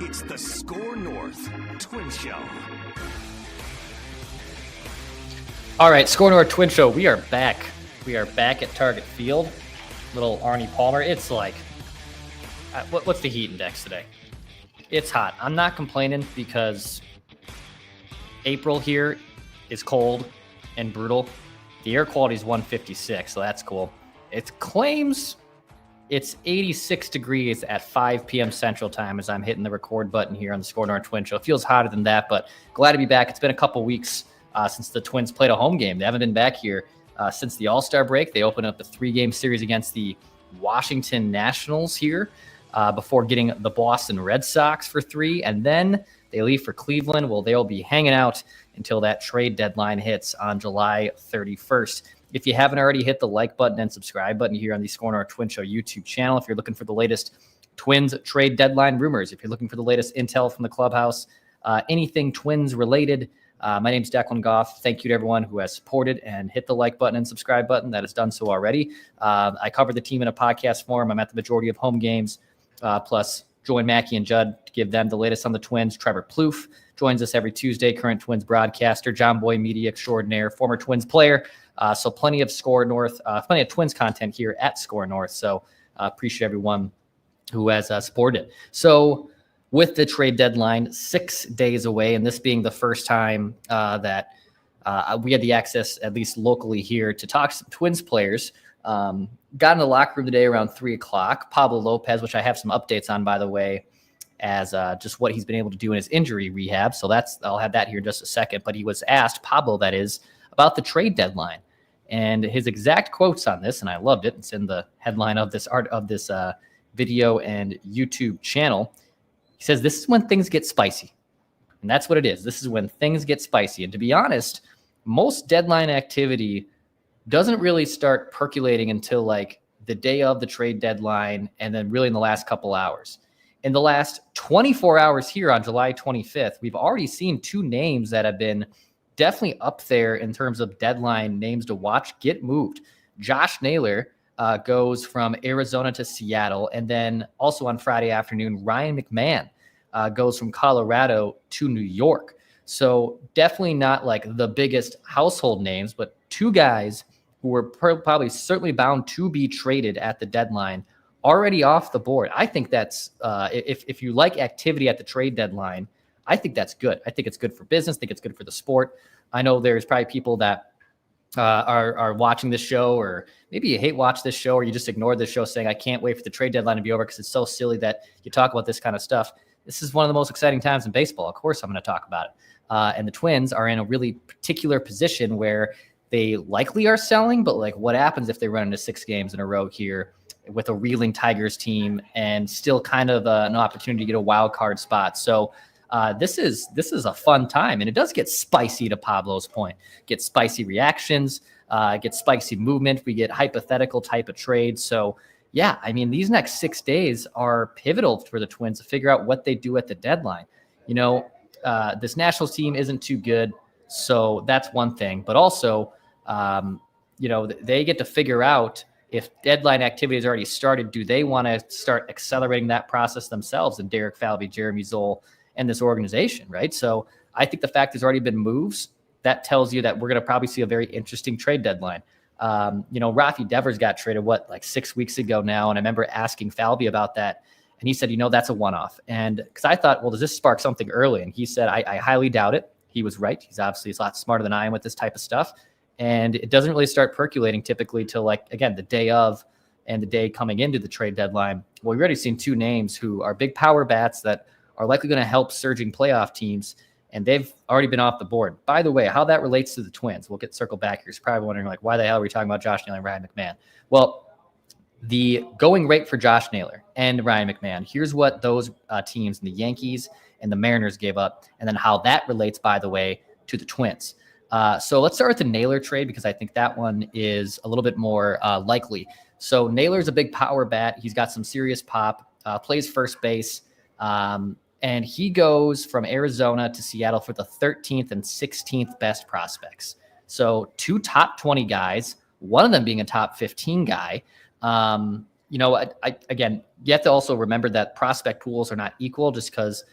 It's the SKOR North Twins Show. All right, SKOR North Twins Show. We are back. We are back at Target Field. Little Arnie Palmer. It's like, what's the heat index today? It's hot. I'm not complaining because April here is cold and brutal. The air quality is 156, so that's cool. It claims it's 86 degrees at 5 p.m. Central Time as I'm hitting the record button here on the SKOR North Twins Show. It feels hotter than that, but glad to be back. It's been a couple weeks since the Twins played a home game. They haven't been back here since the All-Star break. They opened up the 3-game series against the Washington Nationals here before getting the Boston Red Sox for 3, and then they leave for Cleveland. Well, they'll be hanging out until that trade deadline hits on July 31st. If you haven't already, hit the like button and subscribe button here on the SKOR North Twins Show YouTube channel. If you're looking for the latest Twins trade deadline rumors, if you're looking for the latest intel from the clubhouse, anything Twins related, my name's Declan Goff. Thank you to everyone who has supported and hit the like button and subscribe button that has done so already. I cover the team in a podcast form. I'm at the majority of home games, plus join Mackie and Judd to give them the latest on the Twins. Trevor Plouffe joins us every Tuesday, current Twins broadcaster, John Boy media extraordinaire, former Twins player. So plenty of SKOR North, plenty of Twins content here at SKOR North. So appreciate everyone who has supported. So with the trade deadline 6 days away, and this being the first time that we had the access, at least locally here, to talk to some Twins players, got in the locker room today around 3 o'clock. Pablo Lopez, which I have some updates on, by the way, as just what he's been able to do in his injury rehab. So I'll have that here in just a second. But he was asked, Pablo that is, about the trade deadline. And his exact quotes on this, and I loved it. It's in the headline of this video and YouTube channel. He says, this is when things get spicy. And that's what it is. This is when things get spicy. And to be honest, most deadline activity doesn't really start percolating until like the day of the trade deadline and then really in the last couple hours. In the last 24 hours here on July 25th, we've already seen 2 names that have been definitely up there in terms of deadline names to watch get moved. Josh Naylor goes from Arizona to Seattle. And then also on Friday afternoon, Ryan McMahon goes from Colorado to New York. So definitely not like the biggest household names, but 2 guys who were probably certainly bound to be traded at the deadline already off the board. I think that's if you like activity at the trade deadline, I think that's good. I think it's good for business. I think it's good for the sport. I know there's probably people that are watching this show, or maybe you hate watch this show, or you just ignore this show saying, I can't wait for the trade deadline to be over because it's so silly that you talk about this kind of stuff. This is one of the most exciting times in baseball. Of course, I'm going to talk about it. And the Twins are in a really particular position where they likely are selling, but like what happens if they run into 6 games in a row here with a reeling Tigers team and still kind of an opportunity to get a wild card spot. So this is a fun time, and it does get spicy, to Pablo's point. Get spicy reactions, get spicy movement. We get hypothetical type of trades. So yeah, I mean, these next 6 days are pivotal for the Twins to figure out what they do at the deadline. You know, this Nationals team isn't too good, so that's one thing. But also, you know, they get to figure out if deadline activity has already started, do they want to start accelerating that process themselves? And Derek Falvey, Jeremy Zoll, and this organization, right? So I think the fact there's already been moves, that tells you that we're going to probably see a very interesting trade deadline. You know, Rafi Devers got traded, like 6 weeks ago now. And I remember asking Falvey about that. And he said, you know, that's a one-off. And because I thought, well, does this spark something early? And he said, I highly doubt it. He was right. He's obviously a lot smarter than I am with this type of stuff. And it doesn't really start percolating typically till, like, again, the day of and the day coming into the trade deadline. Well, we've already seen 2 names who are big power bats that are likely going to help surging playoff teams, and they've already been off the board. By the way, how that relates to the Twins, we'll get circled back here. You're probably wondering, like, why the hell are we talking about Josh Naylor and Ryan McMahon? Well, the going rate for Josh Naylor and Ryan McMahon, here's what those teams, the Yankees and the Mariners, gave up, and then how that relates, by the way, to the Twins. So let's start with the Naylor trade, because I think that one is a little bit more likely. So Naylor's a big power bat. He's got some serious pop, plays first base. And he goes from Arizona to Seattle for the 13th and 16th best prospects. So 2 top 20 guys, one of them being a top 15 guy. again, you have to also remember that prospect pools are not equal just because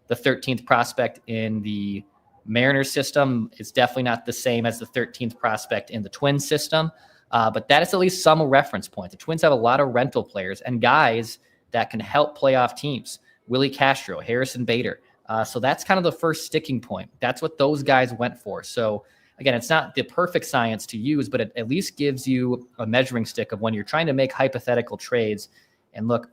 the 13th prospect in the Mariners system is definitely not the same as the 13th prospect in the Twins system. But that is at least some reference point. The Twins have a lot of rental players and guys that can help playoff teams. Willie Castro, Harrison Bader. So that's kind of the first sticking point. That's what those guys went for. So again, it's not the perfect science to use, but it at least gives you a measuring stick of when you're trying to make hypothetical trades. And look,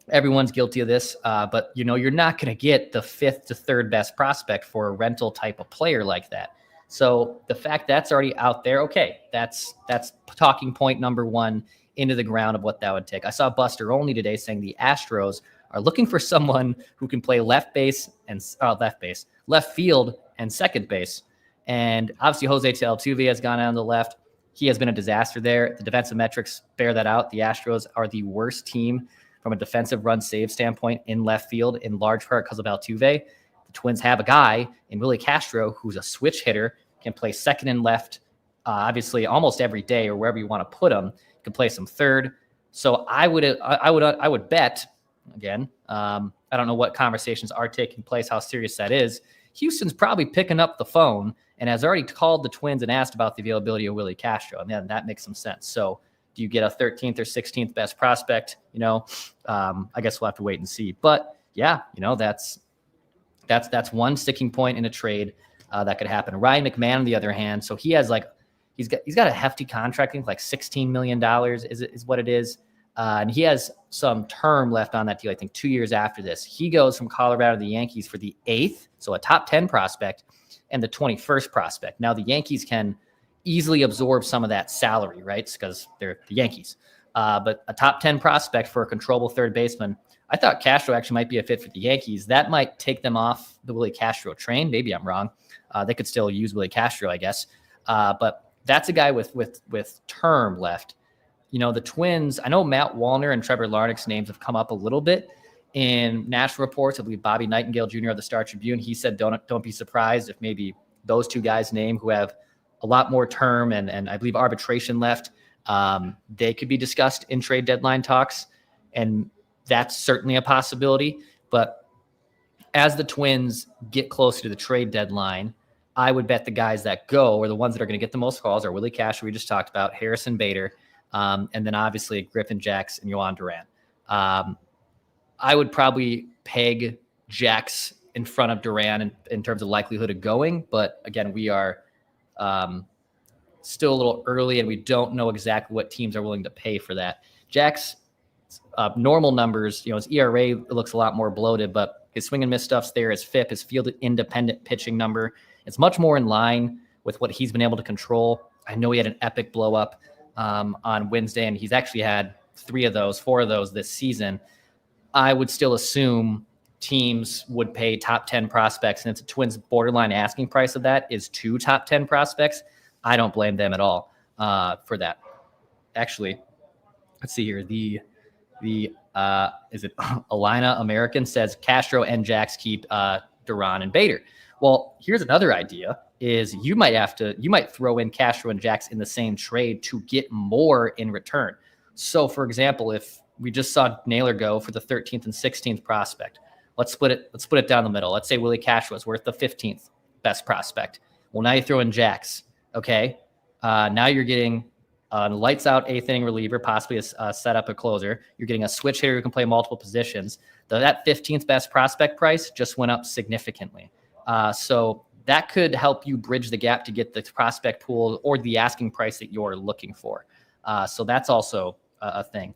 everyone's guilty of this, but you're not going to get the 5th to 3rd best prospect for a rental type of player like that. So the fact that's already out there, okay, that's talking point number 1 into the ground of what that would take. I saw Buster Olney today saying the Astros are looking for someone who can play left field and second base. And obviously Jose Altuve has gone on the left. He has been a disaster there. The defensive metrics bear that out. The Astros are the worst team from a defensive run save standpoint in left field, in large part because of Altuve. The Twins have a guy in Willie Castro who's a switch hitter, can play second and left, obviously almost every day or wherever you want to put him. Can play some third. So I would bet, again, I don't know what conversations are taking place, how serious that is. Houston's probably picking up the phone and has already called the Twins and asked about the availability of Willie Castro. And then that makes some sense. So do you get a 13th or 16th best prospect? I guess we'll have to wait and see. But yeah, that's one sticking point in a trade that could happen. Ryan McMahon, on the other hand, so he has he's got a hefty contract, I think like $16 million is what it is. And he has some term left on that deal, I think 2 years after this. He goes from Colorado to the Yankees for the 8th, so a top 10 prospect, and the 21st prospect. Now the Yankees can easily absorb some of that salary, right? Because they're the Yankees. But a top 10 prospect for a controllable third baseman. I thought Castro actually might be a fit for the Yankees. That might take them off the Willie Castro train. Maybe I'm wrong. They could still use Willie Castro, I guess. But that's a guy with term left. The Twins, I know Matt Wallner and Trevor Larnach's names have come up a little bit in national reports. I believe Bobby Nightingale Jr. of the Star Tribune, he said, don't be surprised if maybe those two guys' name who have a lot more term and I believe arbitration left, they could be discussed in trade deadline talks. And that's certainly a possibility. But as the Twins get closer to the trade deadline, I would bet the guys that go or the ones that are going to get the most calls are Willie Castro, we just talked about, Harrison Bader, and then obviously Griffin Jax and Yohan Duran. I would probably peg Jax in front of Duran in terms of likelihood of going. But again, we are still a little early and we don't know exactly what teams are willing to pay for that. Jax, normal numbers, his ERA looks a lot more bloated, but his swing and miss stuff's there. His FIP, his field independent pitching number, it's much more in line with what he's been able to control. I know he had an epic blow up on Wednesday, and he's actually had 4 of those this season. I would still assume teams would pay top 10 prospects, and it's a Twins borderline asking price of that is 2 top 10 prospects. I don't blame them at all for that. Actually, let's see here. The is it Alina American says Castro and Jax keep Duran and Bader. Well, here's another idea is you might throw in Castro and Jax in the same trade to get more in return. So for example, if we just saw Naylor go for the 13th and 16th prospect, let's split it down the middle. Let's say Willie Castro is worth the 15th best prospect. Well, now you throw in Jax. Okay. Now you're getting a lights out 8th inning reliever, possibly a setup, a closer. You're getting a switch hitter who can play multiple positions. That 15th best prospect price just went up significantly. So that could help you bridge the gap to get the prospect pool or the asking price that you're looking for. So that's also a thing.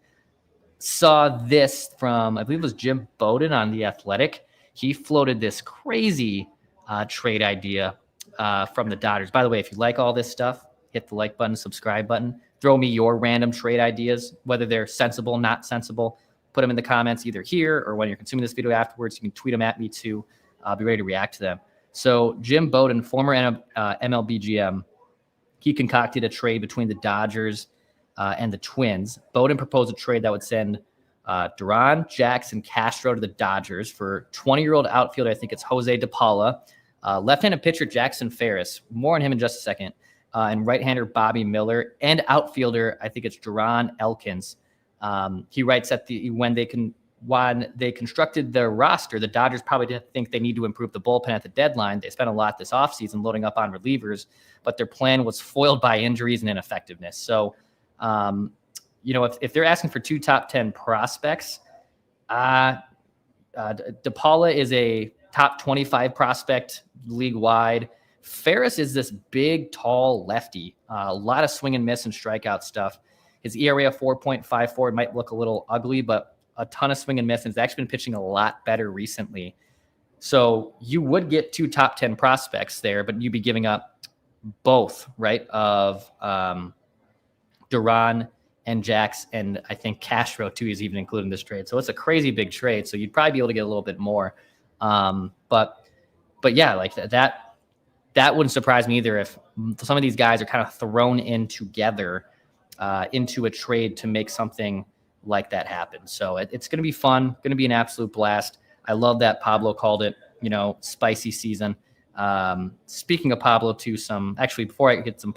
Saw this from, I believe it was Jim Bowden on The Athletic. He floated this crazy trade idea from the Dodgers. By the way, if you like all this stuff, hit the like button, subscribe button. Throw me your random trade ideas, whether they're sensible, not sensible. Put them in the comments either here or when you're consuming this video afterwards. You can tweet them at me too. I'll be ready to react to them. So Jim Bowden, former MLB GM, he concocted a trade between the Dodgers and the Twins. Bowden proposed a trade that would send Duran, Jax, and Castro to the Dodgers for 20-year-old outfielder. I think it's Jose DePaula. Left-handed pitcher Jackson Ferris. More on him in just a second. And right-hander Bobby Miller. And outfielder, I think it's Duran Elkins. He writes that when they constructed their roster, the Dodgers probably didn't think they need to improve the bullpen at the deadline. They spent a lot this offseason loading up on relievers, but their plan was foiled by injuries and ineffectiveness. So, if they're asking for 2 top 10 prospects, DePaula is a top 25 prospect league-wide. Ferris is this big, tall lefty. A lot of swing and miss and strikeout stuff. His ERA of 4.54 might look a little ugly, but a ton of swing and miss, and has actually been pitching a lot better recently. So you would get 2 top 10 prospects there, but you'd be giving up both, right, of Duran and Jax, and I think Castro too is even included in this trade. So it's a crazy big trade. So you'd probably be able to get a little bit more. But yeah, like that wouldn't surprise me either if some of these guys are kind of thrown in together into a trade to make something like that happen. So it's going to be fun, going to be an absolute blast. I love that Pablo called it, spicy season. Speaking of Pablo too, before I get some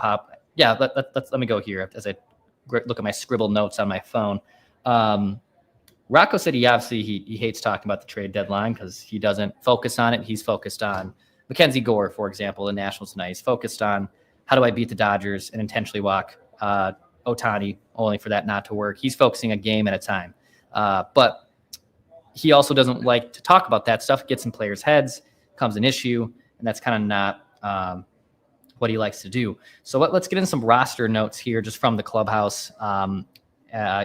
let me go here as I look at my scribbled notes on my phone. Rocco said he hates talking about the trade deadline because he doesn't focus on it. He's focused on Mackenzie Gore, for example, the Nationals tonight. He's focused on how do I beat the Dodgers and intentionally walk Ohtani, only for that not to work. He's focusing a game at a time. But he also doesn't like to talk about that stuff. It gets in players' heads, becomes an issue, and that's kind of not what he likes to do. So let's get in some roster notes here just from the clubhouse,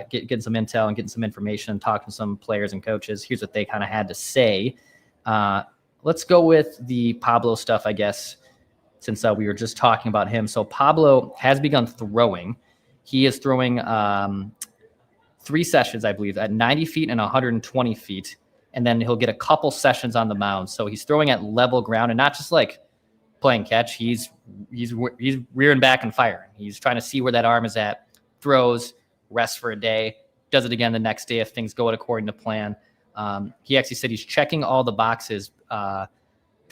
getting some intel and getting some information, talking to some players and coaches. Here's what they kind of had to say. Let's go with the Pablo stuff, I guess, since we were just talking about him. So Pablo has begun throwing. He is throwing 3 sessions, I believe, at 90 feet and 120 feet. And then he'll get a couple sessions on the mound. So he's throwing at level ground and not just like playing catch. He's rearing back and firing. He's trying to see where that arm is at, throws, rests for a day, does it again the next day if things go according to plan. He actually said he's checking all the boxes that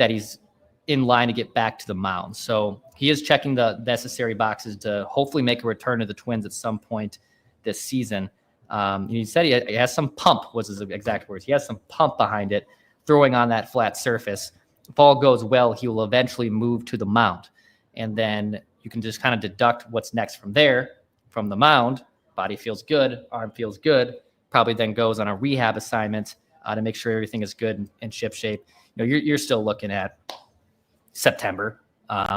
he's in line to get back to the mound. So he is checking the necessary boxes to hopefully make a return to the Twins at some point this season. He said he has some pump, was his exact words. He has some pump behind it, throwing on that flat surface. If all goes well, he will eventually move to the mound. And then you can just kind of deduct what's next from there. From the mound, body feels good, arm feels good, probably then goes on a rehab assignment to make sure everything is good and ship shape. You're still looking at September.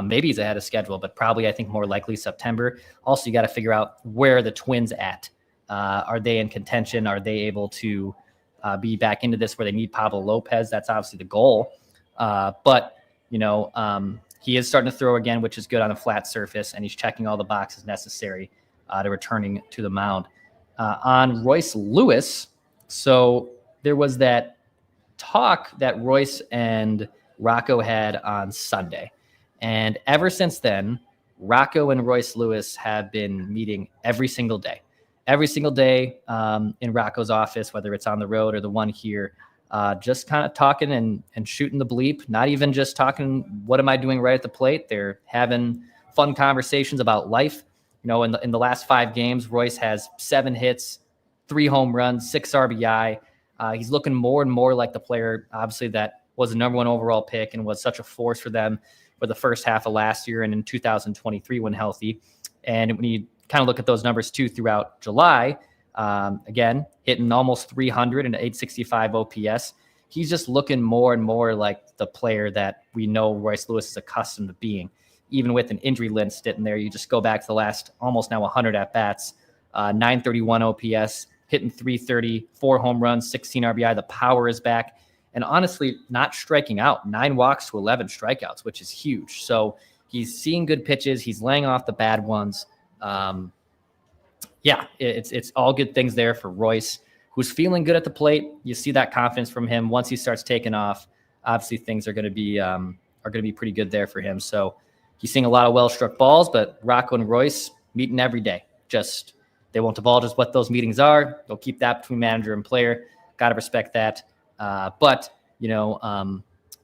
Maybe he's ahead of schedule, but probably I think more likely September. Also, you got to figure out where the Twins at. Are they in contention? Are they able to be back into this where they need Pablo Lopez? That's obviously the goal. But he is starting to throw again, which is good on a flat surface, and he's checking all the boxes necessary to returning to the mound. On Royce Lewis, so there was that talk that Royce and Rocco had on Sunday. And ever since then, Rocco and Royce Lewis have been meeting every single day in Rocco's office, whether it's on the road or the one here, just kind of talking and shooting the bleep, not even just talking, what am I doing right at the plate? They're having fun conversations about life. In the last 5 games, Royce has 7 hits, 3 home runs, 6 RBI. He's looking more and more like the player, obviously, that was the number 1 overall pick and was such a force for them for the first half of last year and in 2023 when healthy. And when you kind of look at those numbers too throughout July, again, hitting almost 300 and 865 OPS. He's just looking more and more like the player that we know Royce Lewis is accustomed to being. Even with an injury list in there, you just go back to the last almost now 100 at-bats, 931 OPS, hitting 330, 4 home runs, 16 RBI. The power is back. And honestly, not striking out, 9 walks to 11 strikeouts, which is huge. So he's seeing good pitches. He's laying off the bad ones. It's all good things there for Royce, who's feeling good at the plate. You see that confidence from him. Once he starts taking off, obviously things are going to be pretty good there for him. So he's seeing a lot of well-struck balls, but Rocco and Royce meeting every day. Just they won't divulge us what those meetings are. They'll keep that between manager and player. Got to respect that. But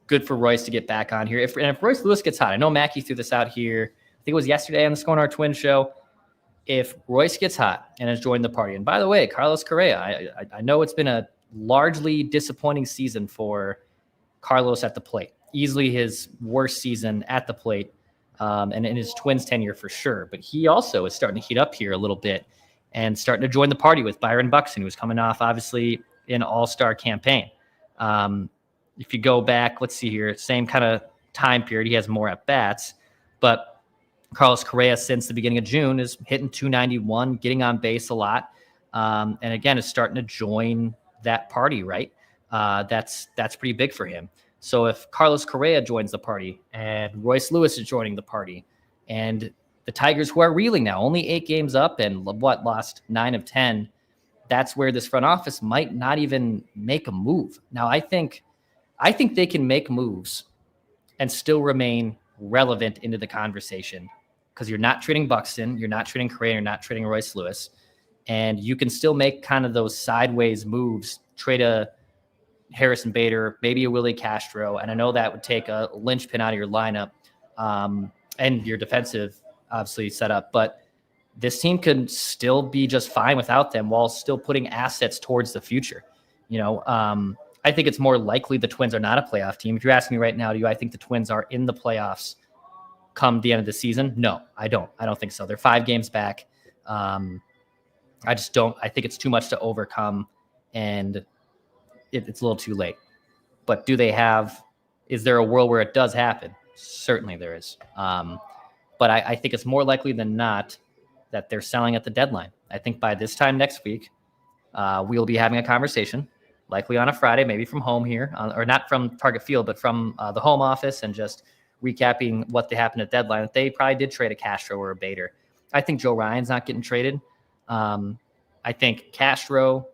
good for Royce to get back on here. If Royce Lewis gets hot, I know Mackie threw this out here. I think it was yesterday on the SKOR North Twins Show. if Royce gets hot and has joined the party, and by the way, Carlos Koreah, I know it's been a largely disappointing season for Carlos at the plate. Easily his worst season at the plate, and in his Twins tenure for sure. But he also is starting to heat up here a little bit and starting to join the party with Byron Buxton, who's coming off, obviously, an all-star campaign. If you go back, let's see here, same kind of time period, he has more at-bats. But Carlos Koreah, since the beginning of June, is hitting 291, getting on base a lot. And again, is starting to join that party, right? That's pretty big for him. So if Carlos Koreah joins the party and Royce Lewis is joining the party and the Tigers, who are reeling now, only 8 games up and lost 9 of 10, that's where this front office might not even make a move. Now, I think they can make moves and still remain relevant into the conversation because you're not trading Buxton, you're not trading Koreah, you're not trading Royce Lewis, and you can still make kind of those sideways moves, trade a Harrison Bader, maybe a Willie Castro, and I know that would take a linchpin out of your lineup and your defensive, obviously, setup, but this team could still be just fine without them while still putting assets towards the future. I think it's more likely the Twins are not a playoff team. If you're asking me right now, I think the Twins are in the playoffs come the end of the season? No, I don't. I don't think so. They're 5 games back. I just don't. I think it's too much to overcome, and it's a little too late. But is there a world where it does happen? Certainly there is. But I think it's more likely than not that they're selling at the deadline. I think by this time next week, we'll be having a conversation, likely on a Friday, maybe from home here, or not from Target Field, but from the home office, and just recapping what happened at deadline. They probably did trade a Castro or a Bader. I think Joe Ryan's not getting traded. I think Castro,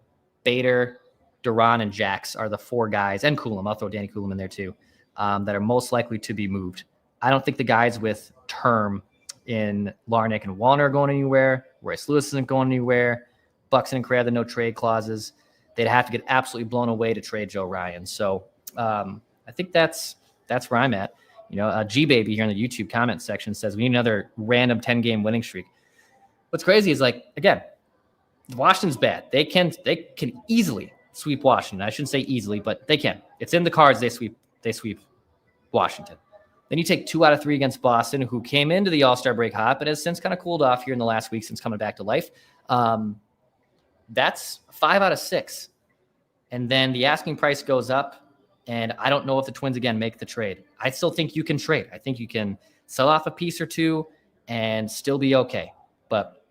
Bader, Duran, and Jax are the 4 guys, and Coulomb, I'll throw Danny Coulomb in there too, that are most likely to be moved. I don't think the guys with term in Larnach and Wallner are going anywhere. Royce Lewis isn't going anywhere. Buxton and Koreah have no trade clauses. They'd have to get absolutely blown away to trade Joe Ryan. So I think that's where I'm at. G-Baby here in the YouTube comment section says we need another random 10-game winning streak. What's crazy is, again, Washington's bad. They can easily sweep Washington. I shouldn't say easily, but they can. It's in the cards. They sweep Washington. Then you take 2 out of 3 against Boston, who came into the All-Star break hot, but has since kind of cooled off here in the last week since coming back to life. That's 5 out of 6. And then the asking price goes up, and I don't know if the Twins, again, make the trade. I still think you can trade. I think you can sell off a piece or 2 and still be okay. But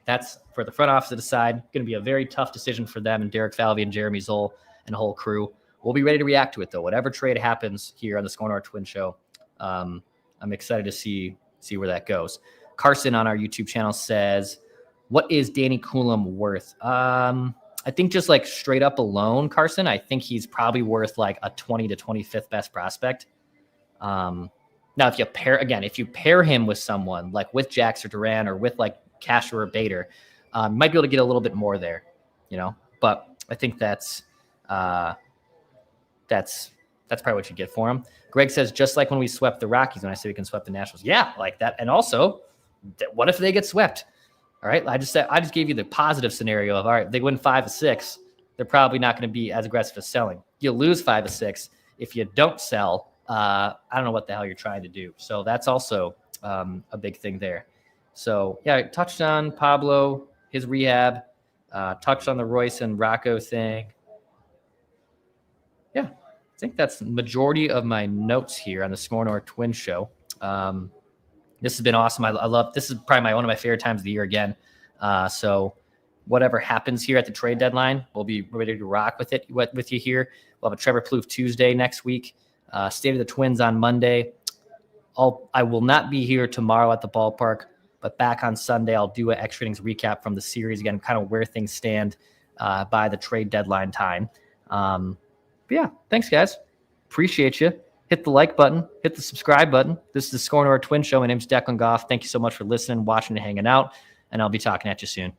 that's for the front office to decide. Going to be a very tough decision for them and Derek Falvey and Jeremy Zoll and the whole crew. We'll be ready to react to it, though. Whatever trade happens here on the SKOR North Twins Show, I'm excited to see where that goes. Carson on our YouTube channel says, what is Danny Coulomb worth? I think just straight up alone, Carson, I think he's probably worth a 20 to 25th best prospect. Now, if you pair him with someone with Jax or Duran or with Castro or Bader, you might be able to get a little bit more there, but I think that's probably what you get for him. Greg says, just like when we swept the Rockies, when I say we can sweep the Nationals. Yeah, like that. And also, what if they get swept? All right. I just gave you the positive scenario of, all right, they win 5 of 6. They're probably not going to be as aggressive as selling. You lose 5 of 6. If you don't sell, I don't know what the hell you're trying to do. So that's also a big thing there. So yeah, I touched on Pablo, his rehab, touched on the Royce and Rocco thing. Yeah. I think that's the majority of my notes here on the SKOR North Twins Show. This has been awesome. I love this. Is probably one of my favorite times of the year again. So whatever happens here at the trade deadline, we'll be ready to rock with you here. We'll have a Trevor Plouffe Tuesday next week. State of the Twins on Monday. I will not be here tomorrow at the ballpark, but back on Sunday, I'll do an extra innings recap from the series again, kind of where things stand by the trade deadline time. But yeah, thanks, guys. Appreciate you. Hit the like button. Hit the subscribe button. This is the SKOR North Twins Show. My name's Declan Goff. Thank you so much for listening, watching, and hanging out, and I'll be talking at you soon.